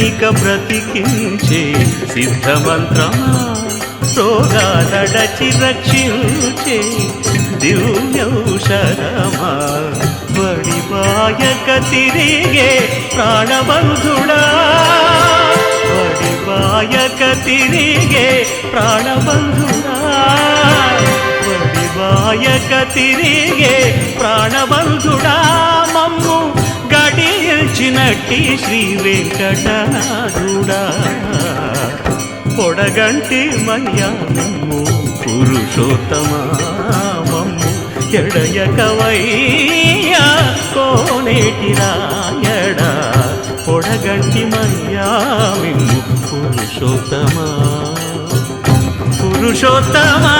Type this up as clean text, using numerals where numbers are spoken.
నీక బ్రతికించే సిద్ధమంత్రమా రోగాలడచి రక్షించే దివ్యౌషధమా వడివాయక తిరిగే ప్రాణబంధుడా వడివాయక తిరిగే ప్రాణబంధుడా వడివాయక తిరిగే ప్రాణబంధుడా మమ్ము గడిచినట్టి శ్రీ వెంకటనాథుడా పొడగంటి మయ్యాము పురుషోత్తమా మమ్ము ఎడయకవయ్యా కోనేటి రాయడా పొడగంటి మయ్యాము పురుషోత్తమా పురుషోత్తమా